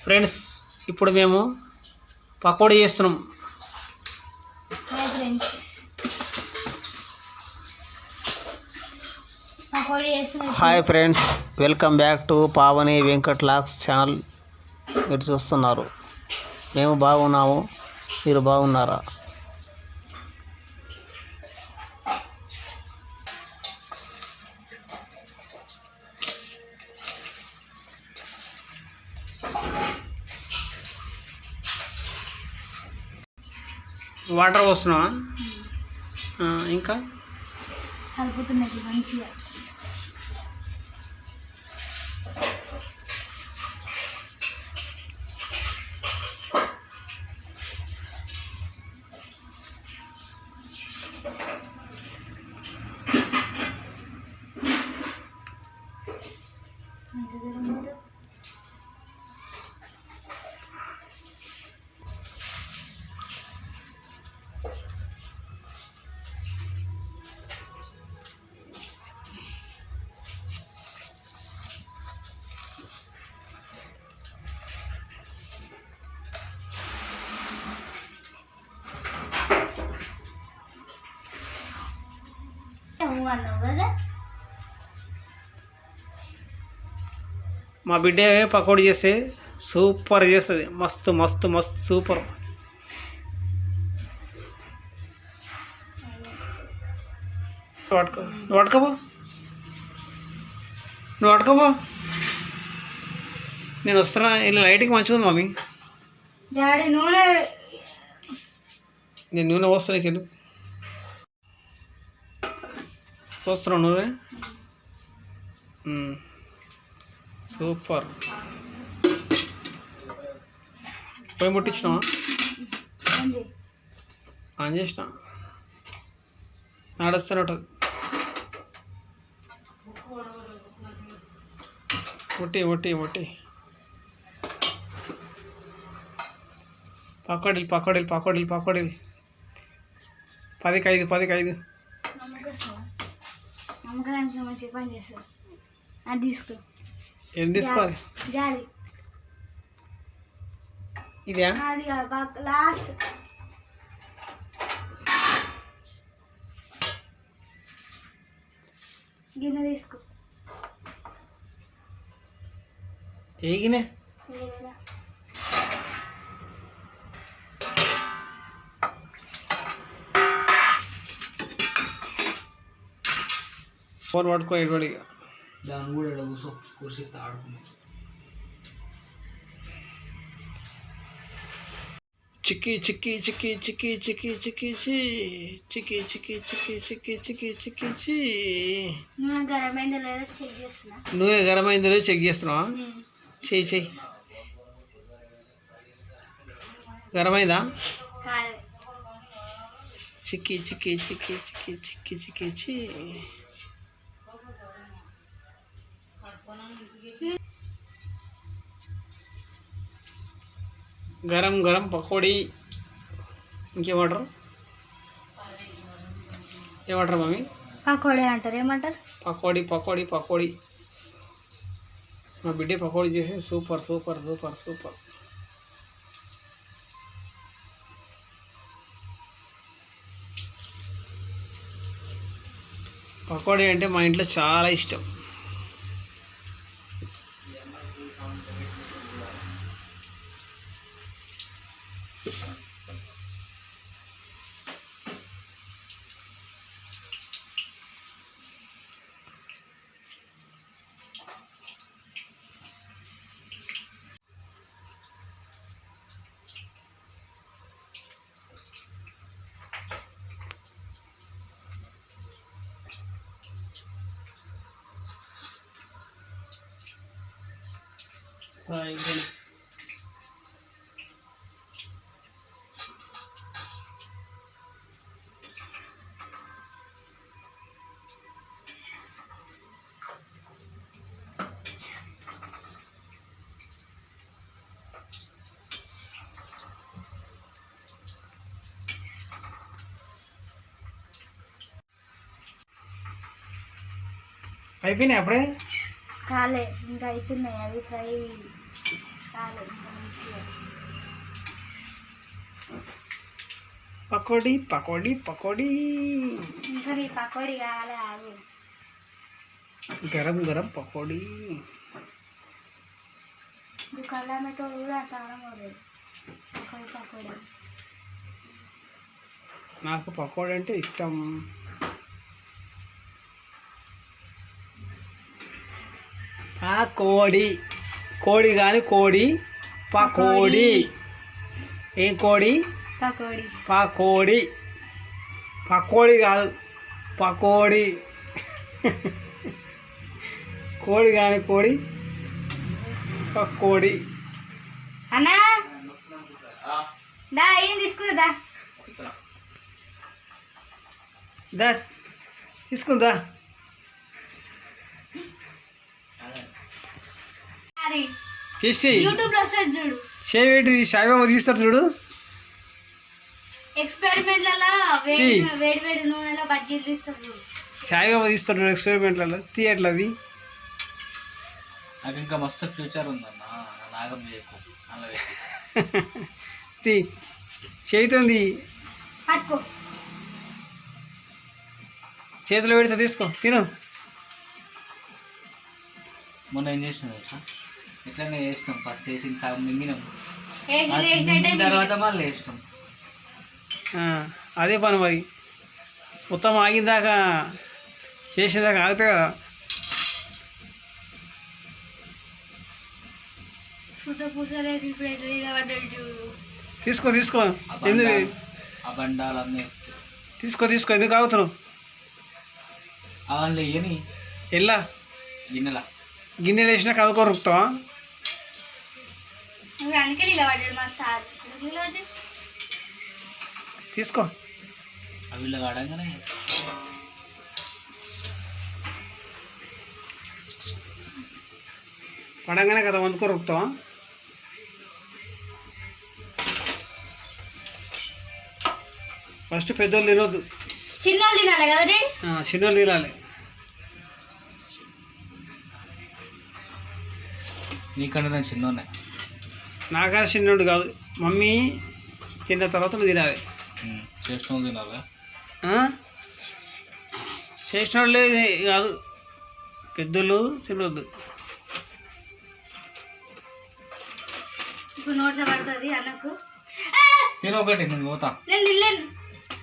Friends ఇప్పుడు మేము పకోడీ చేస్తున్నాం. Hi friends, welcome back to Pavani Venkat lakhs channel. మీరు చూస్తున్నారు. మేము బాగున్నాము, మీరు బాగున్నారా? వాటర్ పోస్తున్నావా? ఇంకా కలుపుతున్నది మంచిగా. మా బిడ్డ పకోడీ చేస్తే సూపర్ చేస్తుంది. మస్తు మస్తు మస్తు సూపర్. నువ్వు పట్టుకోపో, నేను వస్తున్నా. ఇలా లైట్కి మంచిగా ఉంది మమ్మీ. నేను నూనె పోస్తా, నీకు ఎందుకు పోస్తున్నావు నూనె? సూపర్. పోయి ముట్టించినావా? ఆన్ చేసిన, నడుస్తూనే ఉంటుంది. ముట్టి ముట్టి ముట్టి పకోడీలు పకోడీలు పకోడీలు పకోడీలు 10కి 5 10కి 5. అది తీసుకో. ఏం తీసుకోవాలి? జాలి ఇదే లాస్ట్. గిన్నె తీసుకో. ఏ గిన్నె? ఫోన్ పట్టుకో ఎటువడిగా. దాన్ని కూడా ఇక్కడ కూర్చో, కూర్చి ఆడుకున్నాం. చిక్కి చిక్కి చిక్కి చిక్కి చిక్కి చిక్కి చిక్కి చిక్కి చిక్కి చిక్కి చిక్కి చిక్కి చి. నూనె గరమైందో లేదో చెక్ చేస్తున్నా. నూనె గరమైందో లేదో చెక్ చేస్తున్నావా? చెయ్యి చెయ్యి. గరమైందా? చిక్కి చిక్కి చిక్కి చిక్కి చిక్కి చిక్కి చి. గరం గరం పకోడీ. ఇంకేమంటారు? ఏమంటారు మమ్మీ? పకోడీ అంటారు. ఏమంటారు? పకోడీ పకోడీ పకోడీ. మా బిడ్డ పకోడీ చేసి super super super super. Pakoda అంటే మా ఇంట్లో చాలా ఇష్టం. అయిపోయినాయి అప్పుడే కాలే ఇంకా అవుతున్నాయి అవి ఫ్రై కాలేదు ఇంకా మంచిగా. పకోడీ పకోడీ పకోడీ ఇంకా నీ పకోడీ కావాలి ఆగు. గరం గరం పకోడీ. దుకాణంలో మెట్టోడు కూడా తాగడం లేదు పకోడీ. నాకు పకోడీ అంటే ఇష్టం. కోడి కోడి కానీ కోడి పకోడీ. ఏం కోడి? పకోడీ. పకోడీ. పకోడీ కాదు పకోడీ. కోడి కానీ కోడి పకోడీ. అన్నా దా ఏం తీసుకుందా దా తీసుకుందా. అది చేసి యూట్యూబ్ లో వస్తుంది చూడు. షేవేటి సాయిబాబా తీస్తారు చూడు. ఎక్స్పెరిమెంట్లలో వేడి వేడి వేడి నూనెలో బజ్జీలు తీస్తారు చూడు. సాయిబాబా తీస్తారు చూడు ఎక్స్పెరిమెంట్లలో. తీయట్లది నాకు ఇంకా మస్తు ఫ్యూచర్ ఉందన్న, నాగం చేయకు అలా తీ చేతుంది. పట్టుకో. చేతిలో పెడితే తీసుకో తిను. మొన్న ఏం చేసినాం తెలుసా, ఎట్లనే వేసినాం. ఫస్ట్ వేసిన మింగినాం, వేసినట్టే తర్వాత మళ్ళీ వేసినాం. అదే పని మరి. మొత్తం ఆగిందాకా చేసేదాకా ఆగితే కదా. సుత పూసలేదు ఇప్పుడు ఎట్లా నిలబడ్డాడు చూడు. తీసుకో తీసుకో. ఎందుకు ఆ బండాలన్నీ తీసుకో తీసుకో. ఎందుకు ఆగుతున్నావు? అవన్నీ వేయని ఎల్లా గిన్నెలా గిన్నెలు వేసినా కదుకో రుక్తావా? ఇప్పుడు అందుకే నిలబడ్డాడు మా సార్. నిలబడ్డాడు తీసుకో. అవి ఇలా వాడంగానే పడంగానే కదా వందుకో రుక్తావా? ఫస్ట్ పెద్దోళ్ళు తినొద్దు, చిన్నోళ్ళు తినాలి కదా డాడీ. చిన్నోళ్ళు తినాలి. నీకంటే నేను చిన్న ఉన్నాయి. నాకన్నా చిన్నోడు కాదు, మమ్మీ తిన్న తర్వాత నువ్వు తినాలి. చేసిన తినాలి. చేసిన వాళ్ళే కాదు, పెద్దోళ్ళు తినొద్దు. ఇప్పుడు నోట్లో పడుతుంది అన్నకు. తిను ఒకటి, నేను పోతా. నేను తినలేను.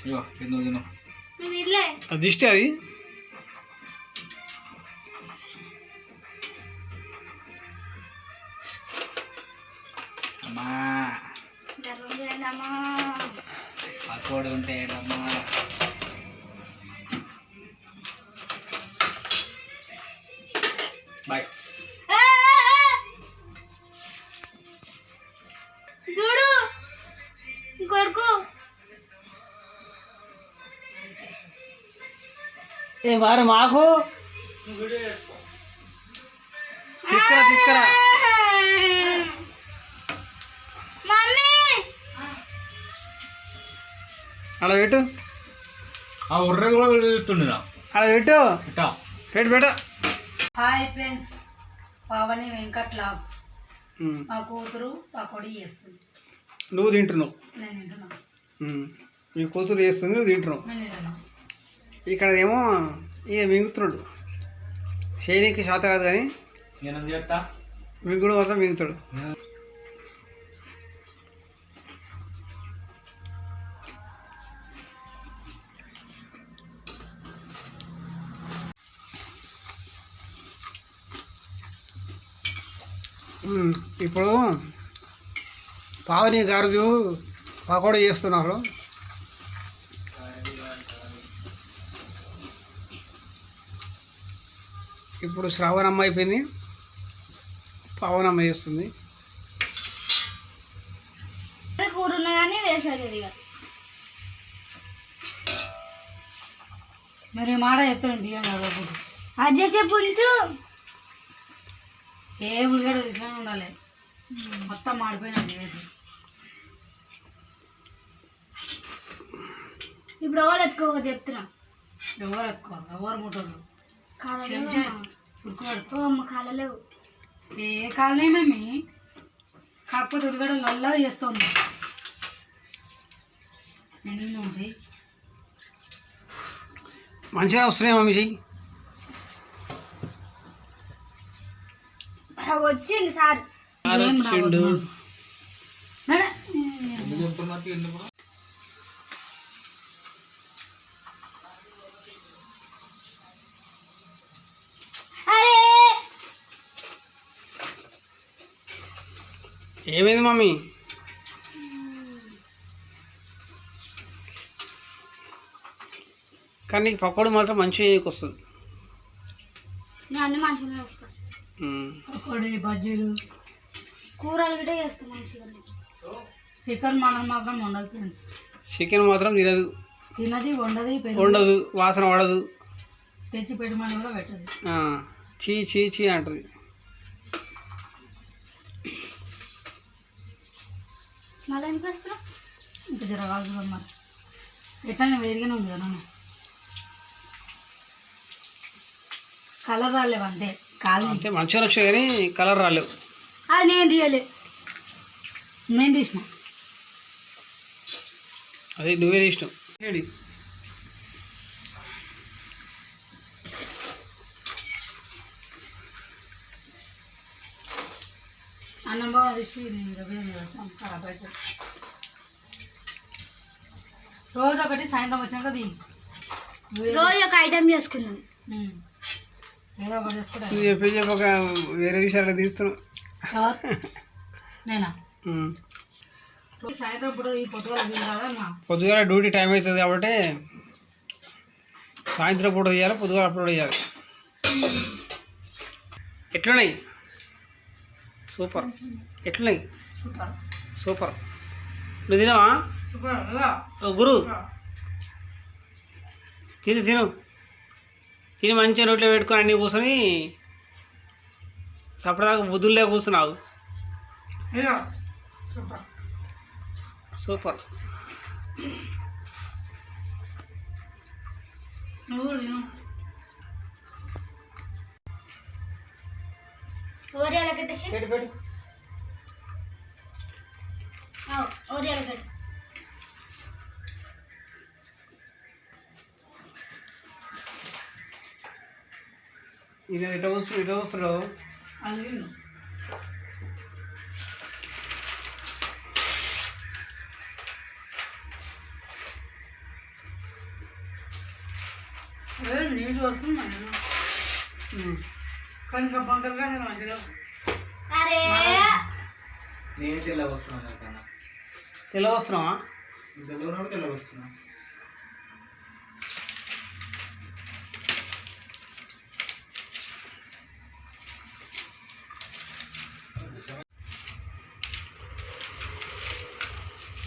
అయ్యో తిను తిను. నేను తినలే. అది దిష్టి అది. అమ్మా గర్వం చేయండి అమ్మా. పకోడి ఉంటే ఏంటమ్మా. బాయ్. చూడు కొడుకు. ఏ వారు మాకు తీసుకురా తీసుకురా. మమ్మీ అలా పెట్టు, ఆ ఉర్ర కూడా వెళ్తుండేనా అలా పెట్టు, ఇట్టా పెట్టు పెట్టు. Hi friends, Pavani Venkat logs. మా కూతురు పకోడీ చేస్తుంది, నువ్వు తింటున్నావు. నేను తింటున్నా. మీ కూతురు చేస్తుంది, నువ్వు తింటున్నావు. నేను తింటున్నా. ఇక్కడ ఏమో ఇక మింగుతున్నాడు. చేయనీకి శాత కాదు కానీ నేను చెప్తా. మింగుడు మాత్రం మింగుతాడు. ఇప్పుడు పావని గారు పకోడీ చేస్తున్నారు. ఇప్పుడు శ్రావణమ్మ అయిపోయింది, పావనమ్మ చేస్తుంది. కూర ఉన్నా కానీ వేసేది ఇక. మరి మాట చెప్తాను బియ్యం కలవకూడదు. అది చేసే పుంచు ఏ ఉల్లిగడ్డ ఇట్లా ఉండాలి, మొత్తం మాడిపోయినట్టు లేదు. ఇప్పుడు ఎవరు ఎత్తుకోవద్దు చెప్తున్నా. ఎవరు ఎక్కువ ఎవరు ముట్టదు. కాలలేవు సురుకు అమ్మ, కాలలేవు. ఏ కాలనీ మమ్మీ కాకపోతే ఉల్లిగడ్డ నల్లగా చేస్తాం నేను ఉంది మంచిగా వస్తున్నాయి మమ్మీ చెయ్యి. వచ్చింది సార్. ఏం చిండు రావద్దు. నడే. అరే ఏమైంది మమ్మీ? కానీ నీకు పకోడీ మాత్రం మంచిగా వస్తుంది. నేను అన్ని మంచిగానే వస్తాను. పకోడీ బజ్జీలు కూరలు కూడా చేస్తాను మంచిగా. చికెన్ మటన్ మాత్రం ఉండదు ఫ్రెండ్స్. చికెన్ మాత్రం తినదు, తినది వండది పెరుగు ఉండదు, వాసన పడదు, తెచ్చి పెట్టమని కూడా పెట్టదు. చీ చీ చీ అంటుంది. మళ్ళీ ఎందుకు వస్తున్నావు? ఇంకా జరగాలి మరి ఎట్లా వేడిగానే ఉంది కదా కలర్ రాలేవు అంతే కాలు అంతే మంచిగా వచ్చాయి కానీ కలర్ రాలేవు. అది నేను తీయలే. నేను తీసిన అది నువ్వే ఇష్టం. ఏడి అన్నం బాగా తీసి నేను ఇంకా వేడి పెడతాను ఖరాబ్ అవుతుంది. రోజు ఒకటి సాయంత్రం వచ్చినాక తీ రోజు ఒక ఐటెం చేసుకున్నాను. ఏదో ఒకటి చేసుకుంటా. నువ్వు చెప్పక వేరే విషయాలు తీస్తున్నావు. నేనా సాయంత్రం ఇప్పుడు ఈ పొద్దుగా కదా పొద్దుగాల డ్యూటీ టైం అవుతుంది కాబట్టి సాయంత్రం పూట చేయాలి, పొద్దుగాల అప్లోడ్ చేయాలి. ఎట్లున్నాయి? సూపర్. ఎట్లున్నాయి? Super super. నువ్వు తినవా? సూపర్ ఓ గురు తిను తిను తిని మంచిగా నోట్లో పెట్టుకొని అన్నీ కూర్చొని సపరేట్గా బుద్ధులే కూర్చున్నావు. Super super. నువ్వు ఓరియాల కట్టేసి ఓరియాల కట్ట. ఇది ఇట వస్తున్నావు. అలాగే నీళ్ళు వస్తుంది కనుక బంకలుగా మంచిగా. అరే నేను తెల్లగా వస్తున్నాను కన్నా, తెల్ల వస్తున్నావా? తెల్లగా వస్తున్నా.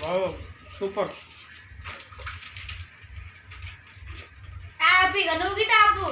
Wow super. హ్యాపీగా నువ్వు గిట్ట ఆపు.